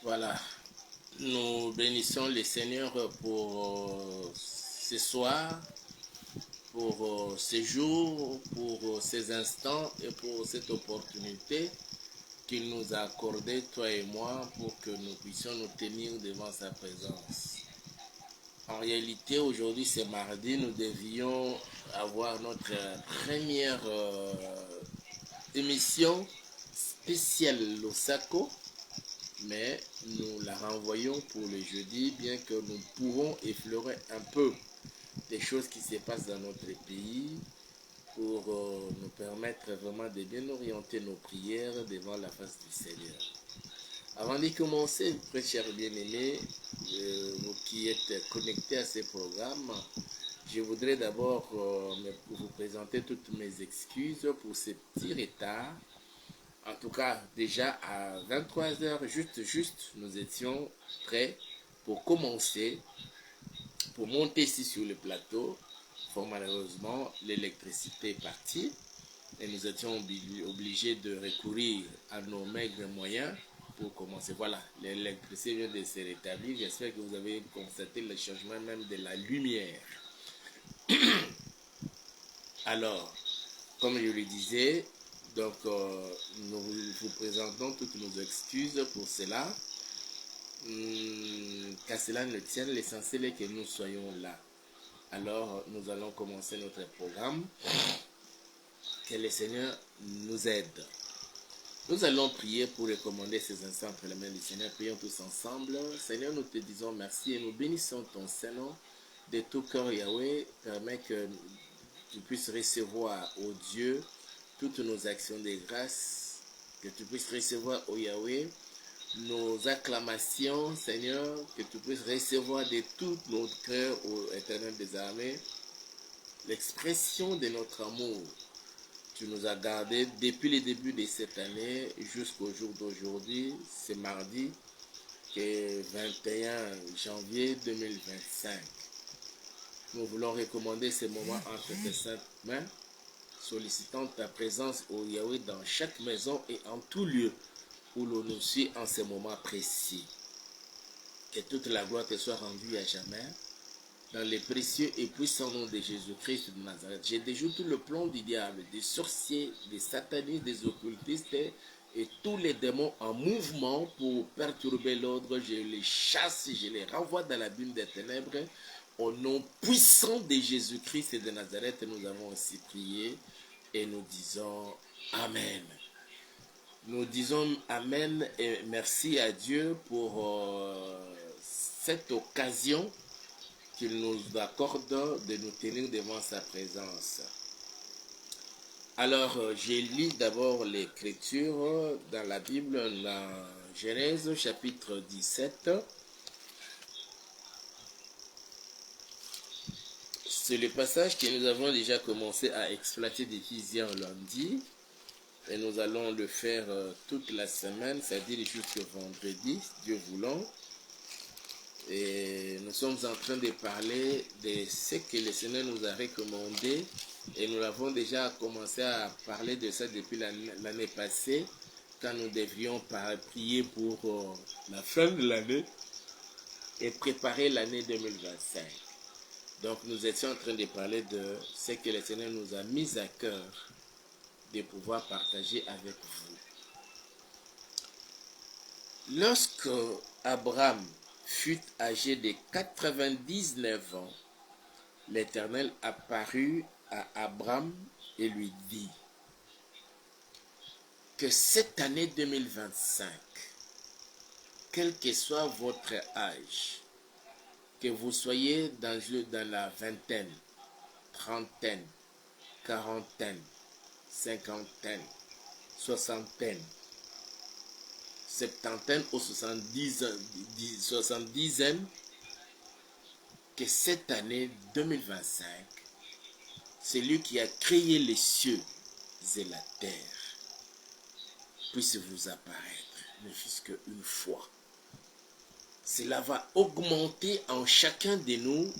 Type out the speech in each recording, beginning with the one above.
Voilà, nous bénissons le Seigneur pour ce soir, pour ce jour, pour ces instants et pour cette opportunité qu'il nous a accordé, toi et moi, pour que nous puissions nous tenir devant sa présence. En réalité, aujourd'hui c'est mardi, nous devions avoir notre première émission spéciale Losako, mais nous la renvoyons pour le jeudi, bien que nous pourrons effleurer un peu des choses qui se passent dans notre pays pour nous permettre vraiment de bien orienter nos prières devant la face du Seigneur. Avant de commencer, très chers bien-aimés, vous qui êtes connectés à ce programme, je voudrais d'abord vous présenter toutes mes excuses pour ce petit retard. En tout cas, déjà à 23h, juste, nous étions prêts pour commencer, pour monter ici sur le plateau. Fort malheureusement, l'électricité est partie et nous étions obligés de recourir à nos maigres moyens pour commencer. Voilà, l'électricité vient de se rétablir. J'espère que vous avez constaté le changement même de la lumière. Alors, comme je le disais, donc nous vous présentons toutes nos excuses pour cela. Qu'à cela ne tienne, l'essentiel est que nous soyons là. Alors, nous allons commencer notre programme. Que le Seigneur nous aide. Nous allons prier pour recommander ces instants entre les mains du Seigneur. Prions tous ensemble. Seigneur, nous te disons merci et nous bénissons ton Saint-Nom de tout cœur, Yahweh. Permets que tu puisses recevoir, ô Dieu, toutes nos actions de grâce. Que tu puisses recevoir, ô Yahweh, nos acclamations, Seigneur. Que tu puisses recevoir de tout notre cœur, ô Éternel des armées, l'expression de notre amour. Tu nous as gardés depuis le début de cette année jusqu'au jour d'aujourd'hui, c'est mardi, qui est 21 janvier 2025. Nous voulons recommander ces moments entre tes saintes mains, sollicitant ta présence au Yahweh dans chaque maison et en tout lieu où l'on nous suit en ces moments précis. Que toute la gloire te soit rendue à jamais. Dans les précieux et puissants noms de Jésus-Christ de Nazareth, je déjoue tout le plan du diable, des sorciers, des satanistes, des occultistes et tous les démons en mouvement pour perturber l'ordre. Je les chasse, je les renvoie dans la bulle des ténèbres. Au nom puissant de Jésus-Christ et de Nazareth, nous avons aussi prié et nous disons Amen. Nous disons Amen et merci à Dieu pour cette occasion qu'il nous accorde de nous tenir devant sa présence. Alors, je lis d'abord l'écriture dans la Bible, dans Genèse chapitre 17. C'est le passage que nous avons déjà commencé à exploiter depuis hier lundi. Et nous allons le faire toute la semaine, c'est-à-dire jusqu'au vendredi, Dieu voulant. Et nous sommes en train de parler de ce que le Seigneur nous a recommandé. Et nous avons déjà commencé à parler de ça depuis l'année passée, quand nous devions prier pour la fin de l'année et préparer l'année 2025. Donc nous étions en train de parler de ce que le Seigneur nous a mis à cœur de pouvoir partager avec vous. Lorsque Abraham fut âgé de 99 ans, l'Éternel apparut à Abraham et lui dit que cette année 2025, quel que soit votre âge, que vous soyez dans la vingtaine, trentaine, quarantaine, cinquantaine, soixantaine, septantaine ou 70e, que cette année 2025, c'est lui qui a créé les cieux et la terre, puisse vous apparaître, ne fût-ce qu'une fois. Cela va augmenter en chacun de nous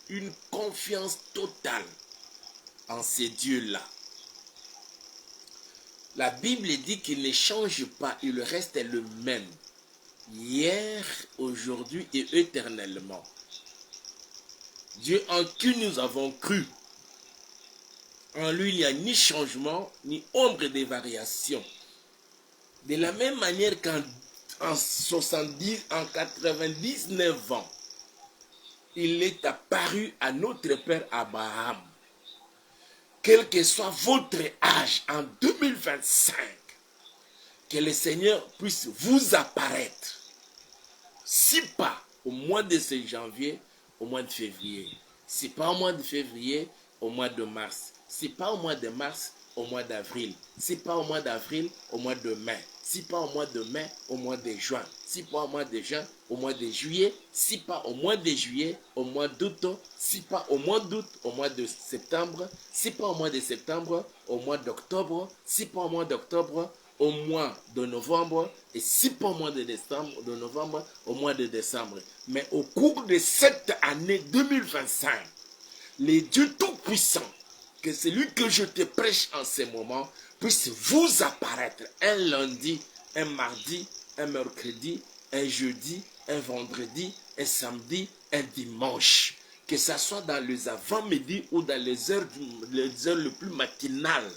une confiance totale en ces dieux-là. La Bible dit qu'il ne change pas, il reste le même. hier, aujourd'hui et éternellement. Dieu en qui nous avons cru. En lui, il n'y a ni changement, ni ombre de variation. De la même manière qu'en 99 ans, il est apparu à notre Père Abraham. Quel que soit votre âge en 2025, que le Seigneur puisse vous apparaître. Si pas au mois de ce janvier, au mois de février. Si pas au mois de février, au mois de mars. Si pas au mois de mars, au mois d'avril. Si pas au mois d'avril, au mois de mai. Si pas au mois de mai, au mois de juin. Si pas au mois de juin, au mois de juillet. Si pas au mois de juillet, au mois d'août. Si pas au mois d'août, au mois de septembre. Si pas au mois de septembre, au mois d'octobre. Si pas au mois d'octobre, au mois de novembre, et si pas au mois de décembre, de novembre, au mois de décembre. Mais au cours de cette année 2025, les dieux tout-puissants, que celui que je te prêche en ce moment, puisse vous apparaître un lundi, un mardi, un mercredi, un jeudi, un vendredi, un samedi, un dimanche. Que ce soit dans les avant-midi ou dans les heures les plus matinales,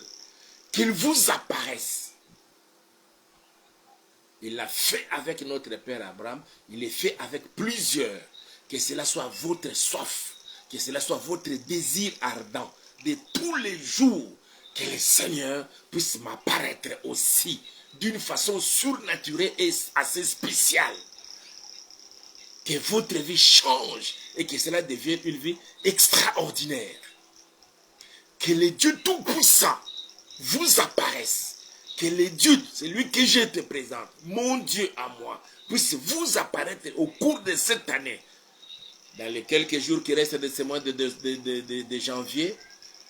qu'il vous apparaisse. Il l'a fait avec notre Père Abraham, il l'a fait avec plusieurs. Que cela soit votre soif, que cela soit votre désir ardent de tous les jours. Que le Seigneur puisse m'apparaître aussi d'une façon surnaturelle et assez spéciale. Que votre vie change et que cela devienne une vie extraordinaire. Que le Dieu Tout-Puissant vous apparaisse. Que les dieux, celui que je te présente, mon Dieu à moi, puisse vous apparaître au cours de cette année, dans les quelques jours qui restent de ce mois de janvier,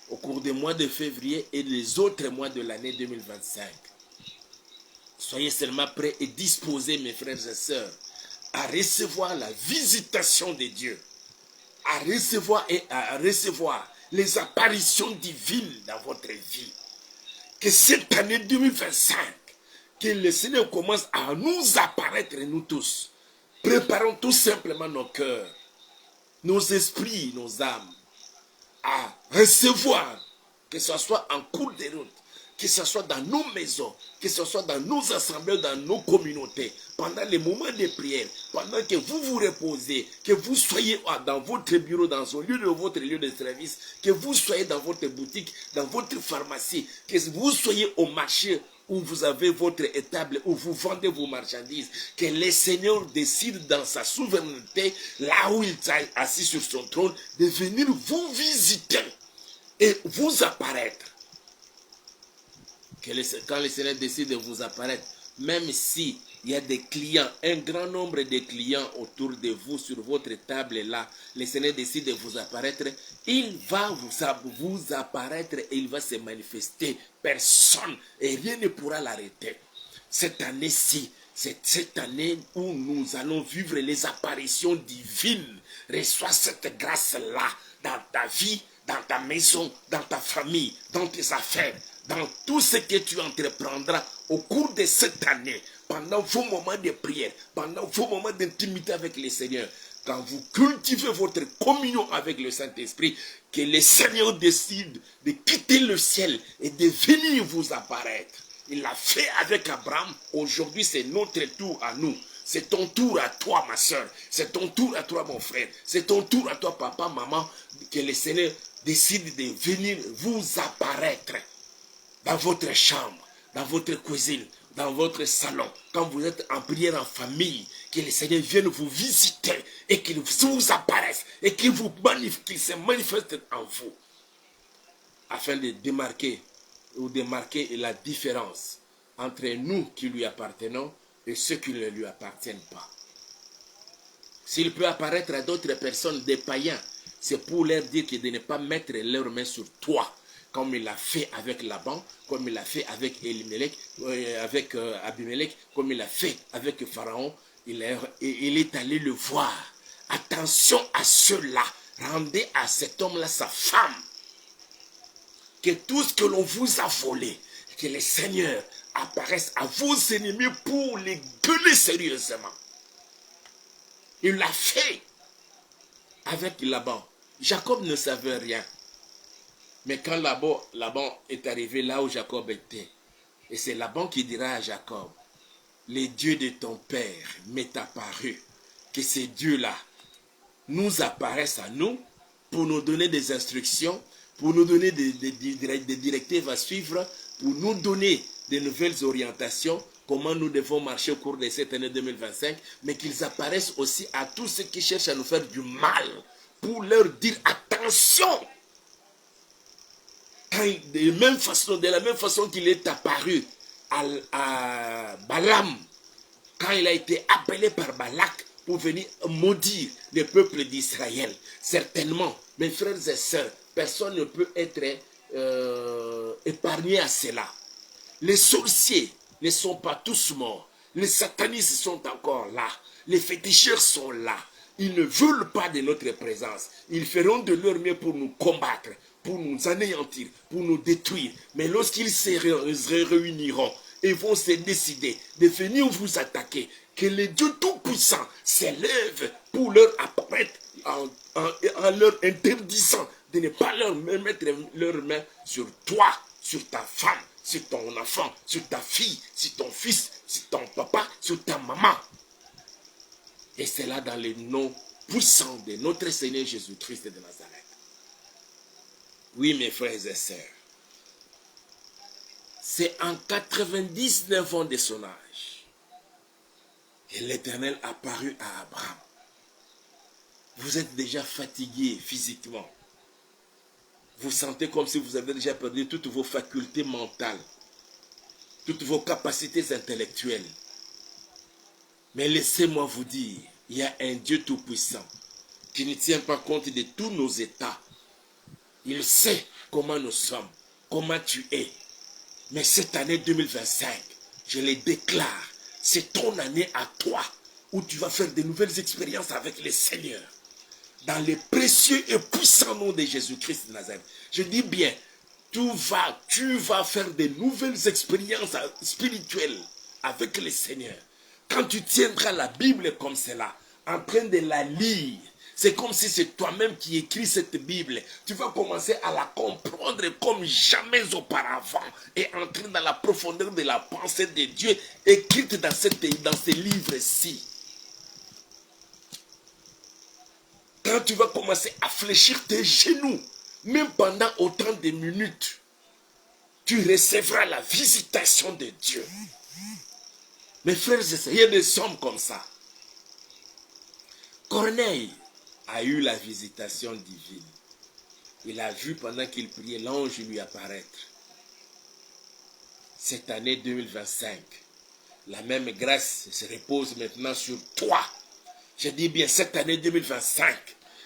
au cours des mois de février et les autres mois de l'année 2025. Soyez seulement prêts et disposés, mes frères et sœurs, à recevoir la visitation de Dieu, à recevoir les apparitions divines dans votre vie. Que cette année 2025, que le Seigneur commence à nous apparaître, nous tous. Préparons tout simplement nos cœurs, nos esprits, nos âmes, à recevoir, que ce soit en cours de route, que ce soit dans nos maisons, que ce soit dans nos assemblées, dans nos communautés, pendant les moments de prière, pendant que vous vous reposez, que vous soyez dans votre bureau, dans votre lieu de service, que vous soyez dans votre boutique, dans votre pharmacie, que vous soyez au marché où vous avez votre étable, où vous vendez vos marchandises, que le Seigneur décide dans sa souveraineté, là où il est assis sur son trône, de venir vous visiter et vous apparaître. Quand le Seigneur décide de vous apparaître, même si il y a des clients, un grand nombre de clients autour de vous, sur votre table là, le Seigneur décide de vous apparaître, il va vous apparaître et il va se manifester. Personne et rien ne pourra l'arrêter. Cette année-ci, c'est cette année où nous allons vivre les apparitions divines. Reçois cette grâce-là dans ta vie, dans ta maison, dans ta famille, dans tes affaires, dans tout ce que tu entreprendras au cours de cette année, pendant vos moments de prière, pendant vos moments d'intimité avec le Seigneur, quand vous cultivez votre communion avec le Saint-Esprit, que le Seigneur décide de quitter le ciel et de venir vous apparaître. Il l'a fait avec Abraham. Aujourd'hui, c'est notre tour à nous. C'est ton tour à toi, ma soeur. C'est ton tour à toi, mon frère. C'est ton tour à toi, papa, maman, que le Seigneur décide de venir vous apparaître dans votre chambre, dans votre cuisine, dans votre salon, quand vous êtes en prière en famille, que le Seigneur vienne vous visiter et qu'il vous apparaisse et qu'il se manifeste en vous, afin de démarquer ou de marquer la différence entre nous qui lui appartenons et ceux qui ne lui appartiennent pas. S'il peut apparaître à d'autres personnes, des païens, c'est pour leur dire de ne pas mettre leurs mains sur toi, comme il l'a fait avec Laban, comme il l'a fait avec Abimelech, comme il l'a fait avec Pharaon. Il est allé le voir. Attention à cela. Rendez à cet homme-là sa femme. Que tout ce que l'on vous a volé, que le Seigneur apparaisse à vos ennemis pour les gueuler sérieusement. Il l'a fait avec Laban. Jacob ne savait rien. Mais quand Laban est arrivé là où Jacob était, et c'est Laban qui dira à Jacob, les dieux de ton père m'est apparu, que ces dieux-là nous apparaissent à nous pour nous donner des instructions, pour nous donner des directives à suivre, pour nous donner de nouvelles orientations, comment nous devons marcher au cours de cette année 2025, mais qu'ils apparaissent aussi à tous ceux qui cherchent à nous faire du mal, pour leur dire attention. De la même façon qu'il est apparu à Balaam, quand il a été appelé par Balak pour venir maudire le peuple d'Israël. Certainement, mes frères et sœurs, personne ne peut être épargné à cela. Les sorciers ne sont pas tous morts. Les satanistes sont encore là. Les féticheurs sont là. Ils ne veulent pas de notre présence. Ils feront de leur mieux pour nous combattre, pour nous anéantir, pour nous détruire. Mais lorsqu'ils se réuniront et vont se décider de venir vous attaquer, que le Dieu Tout-Puissant s'élève pour leur apparaître en leur interdisant de ne pas leur mettre leurs mains sur toi, sur ta femme, sur ton enfant, sur ta fille, sur ton fils, sur ton papa, sur ta maman. Et c'est là dans le nom puissant de notre Seigneur Jésus-Christ de Nazareth. Oui, mes frères et sœurs, c'est en 99 ans de son âge que l'Éternel apparut à Abraham. Vous êtes déjà fatigué physiquement. Vous sentez comme si vous avez déjà perdu toutes vos facultés mentales, toutes vos capacités intellectuelles. Mais laissez-moi vous dire, il y a un Dieu tout-puissant qui ne tient pas compte de tous nos états. Il sait comment nous sommes, comment tu es. Mais cette année 2025, je le déclare, c'est ton année à toi où tu vas faire de nouvelles expériences avec le Seigneur. Dans le précieux et puissant nom de Jésus-Christ de Nazareth. Je dis bien, tu vas faire de nouvelles expériences spirituelles avec le Seigneur. Quand tu tiendras la Bible comme cela, en train de la lire, c'est comme si c'est toi-même qui écris cette Bible. Tu vas commencer à la comprendre comme jamais auparavant et entrer dans la profondeur de la pensée de Dieu écrite dans ces livres-ci. Quand tu vas commencer à fléchir tes genoux, même pendant autant de minutes, tu recevras la visitation de Dieu. Mes frères et sœurs, il y a des hommes comme ça. Corneille a eu la visitation divine. Il a vu pendant qu'il priait l'ange lui apparaître. Cette année 2025, la même grâce se repose maintenant sur toi. Je dis bien cette année 2025,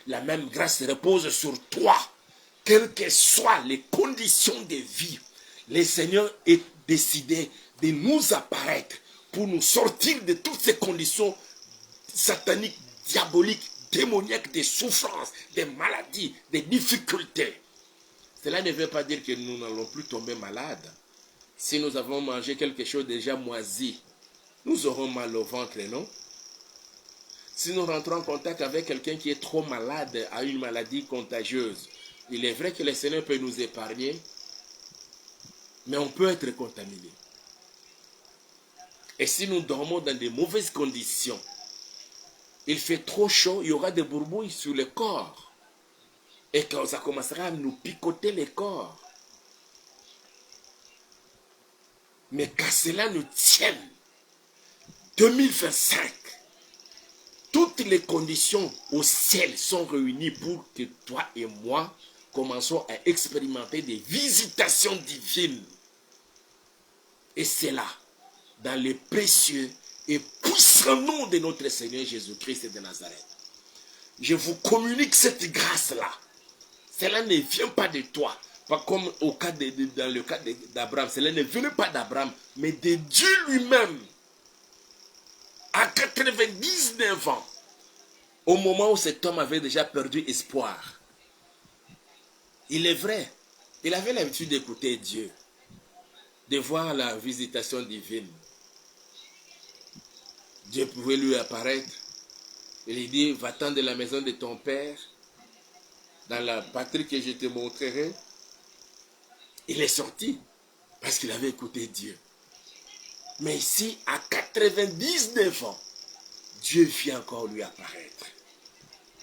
la même grâce se repose sur toi. Quelles que soient les conditions de vie, le Seigneur est décidé de nous apparaître pour nous sortir de toutes ces conditions sataniques, diaboliques, démoniaques, des souffrances, des maladies, des difficultés. Cela ne veut pas dire que nous n'allons plus tomber malades. Si nous avons mangé quelque chose déjà moisi, nous aurons mal au ventre, non? Si nous rentrons en contact avec quelqu'un qui est trop malade, a une maladie contagieuse, il est vrai que le Seigneur peut nous épargner, mais on peut être contaminé. Et si nous dormons dans de mauvaises conditions, il fait trop chaud, il y aura des bourbuilles sur le corps. Et quand ça commencera à nous picoter le corps. Mais qu'à cela nous tienne, 2025, toutes les conditions au ciel sont réunies pour que toi et moi commençons à expérimenter des visitations divines. Et c'est là, dans le précieux et puissant nom de notre Seigneur Jésus-Christ de Nazareth. Je vous communique cette grâce-là. Cela ne vient pas de toi. Pas comme dans le cas d'Abraham. Cela ne venait pas d'Abraham, mais de Dieu lui-même. À 99 ans, au moment où cet homme avait déjà perdu espoir. Il est vrai, il avait l'habitude d'écouter Dieu, de voir la visitation divine. Dieu pouvait lui apparaître Il lui dit, va-t'en de la maison de ton père, dans la patrie que je te montrerai. Il est sorti parce qu'il avait écouté Dieu. Mais ici, à 99 ans, Dieu vient encore lui apparaître.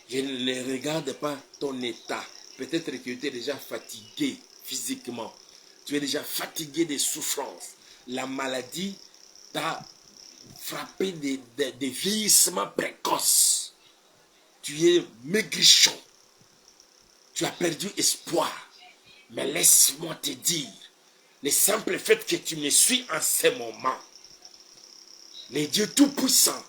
Je ne regarde pas ton état. Peut-être que tu es déjà fatigué physiquement. Tu es déjà fatigué des souffrances. La maladie t'a frappé des vieillissements précoces. Tu es maigrichon. Tu as perdu espoir. Mais laisse-moi te dire, le simple fait que tu me suis en ce moment, le Dieu Tout-Puissant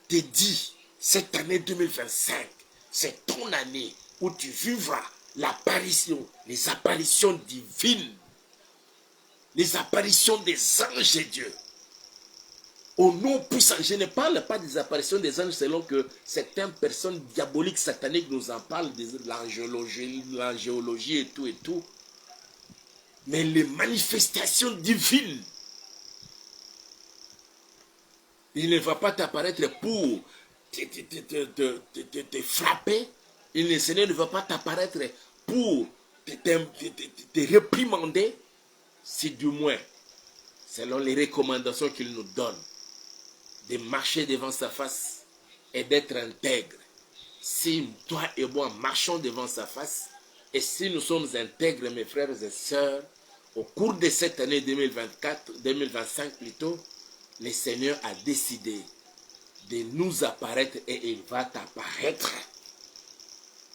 te dit, cette année 2025, c'est ton année où tu vivras l'apparition, les apparitions divines, les apparitions des anges de Dieu. Au nom puissant, je ne parle pas des apparitions des anges selon que certaines personnes diaboliques, sataniques nous en parlent, de l'angéologie et tout. Mais les manifestations divines, il ne va pas t'apparaître pour te frapper. Le Seigneur ne va pas t'apparaître pour te réprimander. Si du moins, selon les recommandations qu'il nous donne, de marcher devant sa face et d'être intègre. Si toi et moi marchons devant sa face, et si nous sommes intègres, mes frères et sœurs, au cours de cette année 2025 plutôt, le Seigneur a décidé de nous apparaître et il va t'apparaître.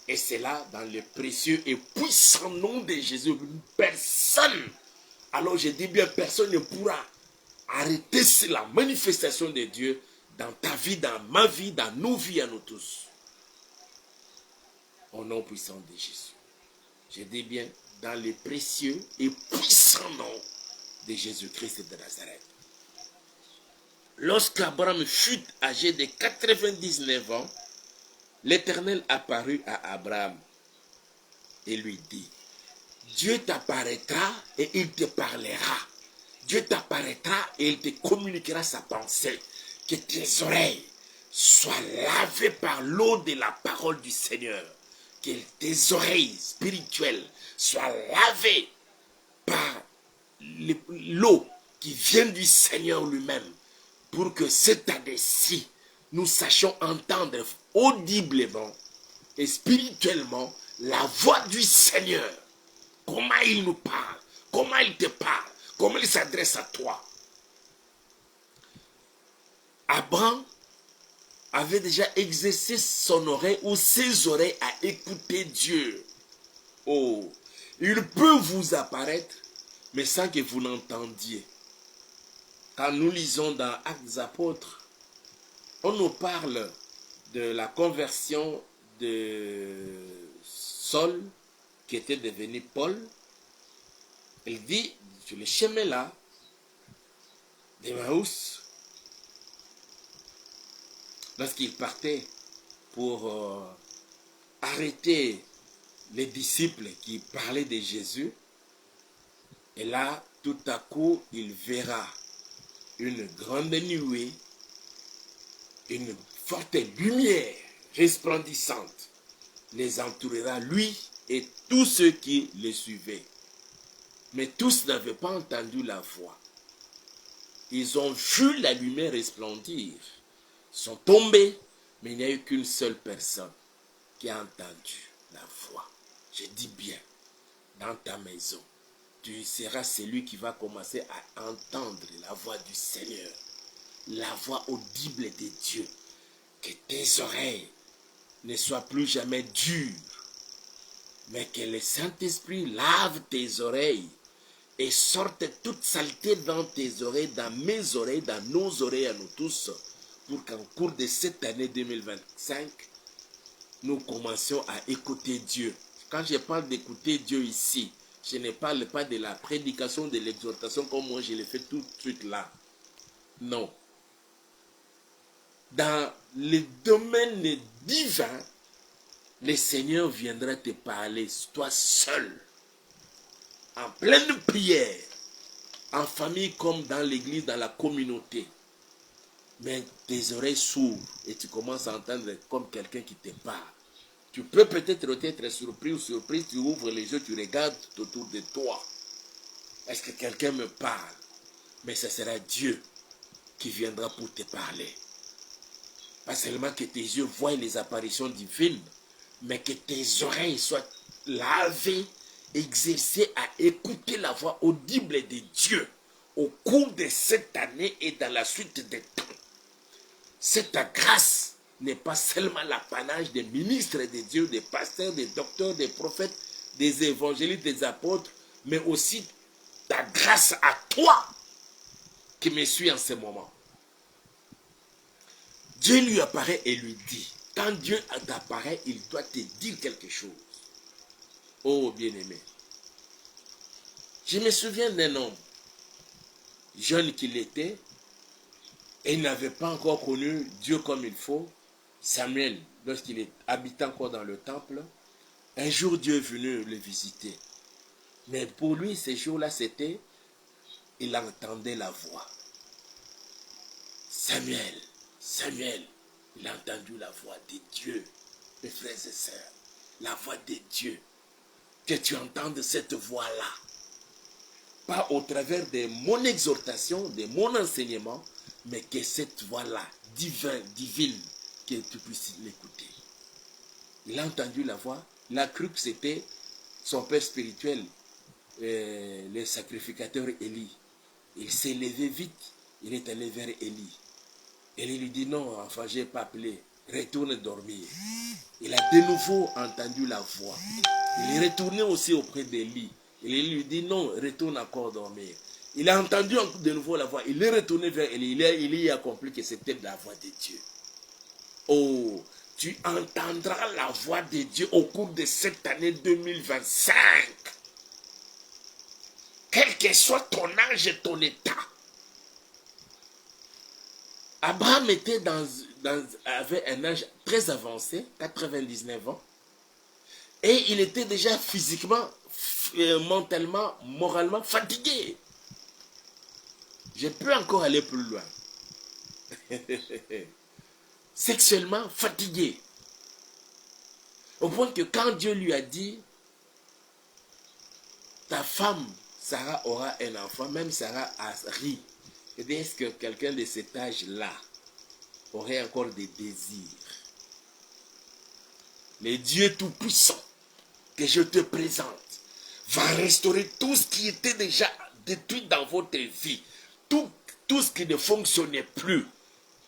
Et c'est là, dans le précieux et puissant nom de Jésus, personne, alors je dis bien personne ne pourra arrêter la manifestation de Dieu dans ta vie, dans ma vie, dans nos vies à nous tous. Au nom puissant de Jésus. Je dis bien dans le précieux et puissant nom de Jésus-Christ de Nazareth. Lorsqu'Abraham fut âgé de 99 ans, l'Éternel apparut à Abraham et lui dit, Dieu t'apparaîtra et il te parlera. Dieu t'apparaîtra et il te communiquera sa pensée. Que tes oreilles soient lavées par l'eau de la parole du Seigneur. Que tes oreilles spirituelles soient lavées par l'eau qui vient du Seigneur lui-même. Pour que cette année-ci, nous sachions entendre audiblement et spirituellement la voix du Seigneur. Comment il nous parle, comment il te parle, comment il s'adresse à toi. Abraham avait déjà exercé son oreille ou ses oreilles à écouter Dieu. Oh, il peut vous apparaître, mais sans que vous n'entendiez. Quand nous lisons dans Actes des Apôtres, on nous parle de la conversion de Saul, qui était devenu Paul. Il dit, sur le chemin là, d'Emmaüs, lorsqu'il partait pour arrêter les disciples qui parlaient de Jésus, et là, tout à coup, il verra une grande nuée, une forte lumière resplendissante les entourera, lui et tous ceux qui le suivaient. Mais tous n'avaient pas entendu la voix. Ils ont vu la lumière resplendir, sont tombés, mais il n'y a eu qu'une seule personne qui a entendu la voix. Je dis bien, dans ta maison, tu seras celui qui va commencer à entendre la voix du Seigneur, la voix audible de Dieu. Que tes oreilles ne soient plus jamais dures, mais que le Saint-Esprit lave tes oreilles et sorte toute saleté dans tes oreilles, dans mes oreilles, dans nos oreilles à nous tous, pour qu'en cours de cette année 2025, nous commencions à écouter Dieu. Quand je parle d'écouter Dieu ici, je ne parle pas de la prédication, de l'exhortation comme moi je le fais tout de suite là. Non. Dans le domaine divin, le Seigneur viendra te parler, toi seul, en pleine prière, en famille comme dans l'église, dans la communauté. mais tes oreilles s'ouvrent et tu commences à entendre comme quelqu'un qui te parle. Tu peux peut-être être surpris ou surprise, tu ouvres les yeux, tu regardes autour de toi. Est-ce que quelqu'un me parle? Mais ce sera Dieu qui viendra pour te parler. Pas seulement que tes yeux voient les apparitions divines, mais que tes oreilles soient lavées, exercées à écouter la voix audible de Dieu au cours de cette année et dans la suite des temps. Cette grâce n'est pas seulement l'apanage des ministres de Dieu, des pasteurs, des docteurs, des prophètes, des évangélistes, des apôtres, mais aussi ta grâce à toi qui me suis en ce moment. Dieu lui apparaît et lui dit, quand Dieu t'apparaît, il doit te dire quelque chose. Oh bien-aimé, je me souviens d'un homme, jeune qu'il était, et il n'avait pas encore connu Dieu comme il faut. Samuel, lorsqu'il habitait encore dans le temple, un jour Dieu est venu le visiter. Mais pour lui, ces jours-là, c'était, il entendait la voix. Samuel, Samuel, il a entendu la voix de Dieu, mes frères et sœurs, la voix de Dieu. Que tu entendes cette voix-là. Pas au travers de mon exhortation, de mon enseignement, mais que cette voix-là, divine, que tu puisses l'écouter. Il a entendu la voix, il a cru que c'était son père spirituel, le sacrificateur Élie. Il s'est levé vite, il est allé vers Élie. Élie lui dit non, enfin je n'ai pas appelé, retourne dormir. Il a de nouveau entendu la voix. Il est retourné aussi auprès d'Élie. Il lui dit non, retourne encore dormir. Il a entendu de nouveau la voix. Il est retourné vers Élie. Il y a compris que c'était la voix de Dieu. Oh, tu entendras la voix de Dieu au cours de cette année 2025. Quel que soit ton âge et ton état. Abraham était avait un âge très avancé, 99 ans. Et il était déjà physiquement, mentalement, moralement fatigué. Je peux encore aller plus loin. Sexuellement fatigué. Au point que quand Dieu lui a dit, ta femme, Sarah, aura un enfant, même Sarah a ri. Et bien, est-ce que quelqu'un de cet âge-là aurait encore des désirs? Le Dieu Tout-Puissant que je te présente va restaurer tout ce qui était déjà détruit dans votre vie. Tout ce qui ne fonctionnait plus.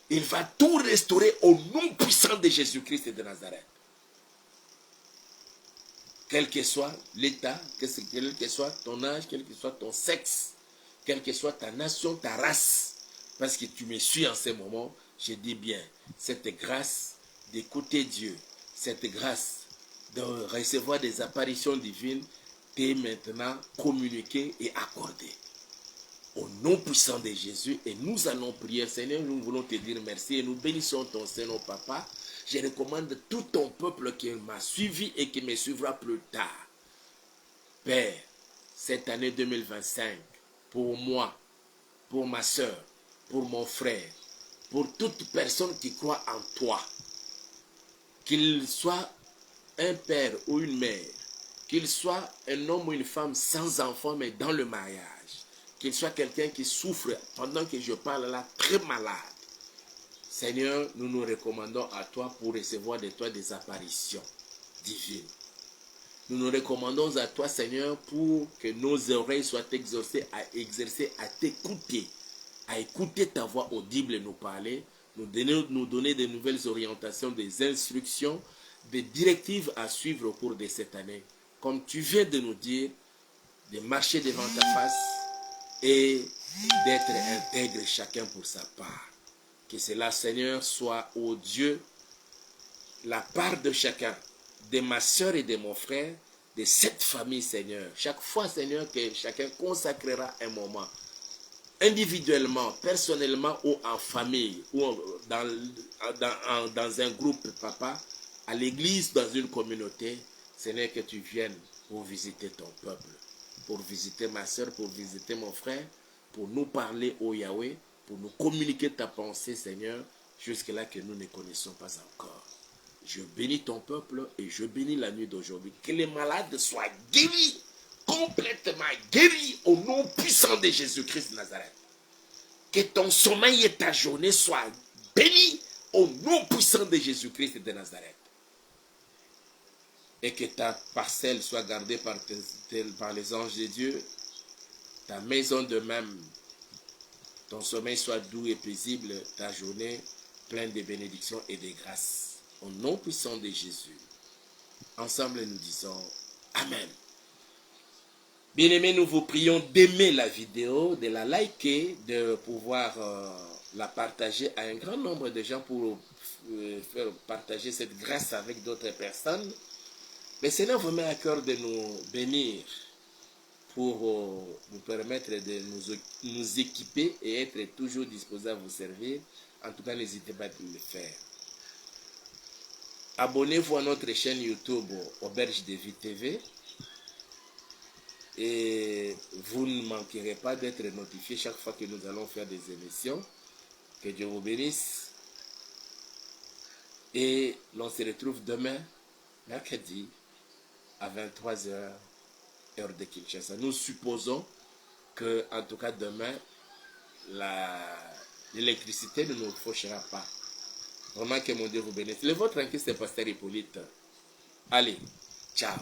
Il va tout restaurer au nom puissant de Jésus-Christ de Nazareth. Quel que soit l'état, quel que soit ton âge, quel que soit ton sexe, quelle que soit ta nation, ta race, parce que tu me suis en ce moment, je dis bien, cette grâce d'écouter Dieu, cette grâce de recevoir des apparitions divines, t'est maintenant communiquée et accordée. Au nom puissant de Jésus, et nous allons prier. Seigneur, nous voulons te dire merci et nous bénissons ton Seigneur, Papa. Je recommande tout ton peuple qui m'a suivi et qui me suivra plus tard. Père, cette année 2025, pour moi, pour ma soeur, pour mon frère, pour toute personne qui croit en toi, qu'il soit un père ou une mère, qu'il soit un homme ou une femme sans enfant mais dans le mariage, qu'il soit quelqu'un qui souffre pendant que je parle là, très malade. Seigneur, nous nous recommandons à toi pour recevoir de toi des apparitions divines. Nous nous recommandons à toi, Seigneur, pour que nos oreilles soient exercées à t'écouter, à écouter ta voix audible nous parler, nous donner de nouvelles orientations, des instructions, des directives à suivre au cours de cette année. Comme tu viens de nous dire, de marcher devant ta face et d'être intègre chacun pour sa part. Que cela, Seigneur, soit, ô Dieu, la part de chacun, de ma soeur et de mon frère, de cette famille, Seigneur. Chaque fois, Seigneur, que chacun consacrera un moment, individuellement, personnellement ou en famille, ou dans un groupe, Papa, à l'église, dans une communauté, Seigneur, que tu viennes pour visiter ton peuple, pour visiter ma soeur, pour visiter mon frère, pour nous parler, ô Yahweh, pour nous communiquer ta pensée, Seigneur, jusque-là que nous ne connaissons pas encore. Je bénis ton peuple et je bénis la nuit d'aujourd'hui. Que les malades soient guéris, complètement guéris au nom puissant de Jésus-Christ de Nazareth. Que ton sommeil et ta journée soient bénis au nom puissant de Jésus-Christ de Nazareth. Et que ta parcelle soit gardée par les anges de Dieu. Ta maison de même. Ton sommeil soit doux et paisible. Ta journée pleine de bénédictions et de grâces. Au nom puissant de Jésus. Ensemble nous disons Amen. Bien-aimés, nous vous prions d'aimer la vidéo, de la liker, de pouvoir la partager à un grand nombre de gens pour faire partager cette grâce avec d'autres personnes. Le Seigneur vous met à cœur de nous bénir pour nous permettre de nous équiper et être toujours disposés à vous servir. En tout cas, n'hésitez pas à le faire. Abonnez-vous à notre chaîne YouTube Auberge de Vie TV. Et vous ne manquerez pas d'être notifié chaque fois que nous allons faire des émissions. Que Dieu vous bénisse. Et l'on se retrouve demain, mercredi, à 23h, heure de Kinshasa. Nous supposons que, en tout cas demain, l'électricité ne nous fauchera pas. Vraiment que mon Dieu vous bénisse. Le vôtre tranquille, c'est Pasteur Hippolyte. Allez, ciao.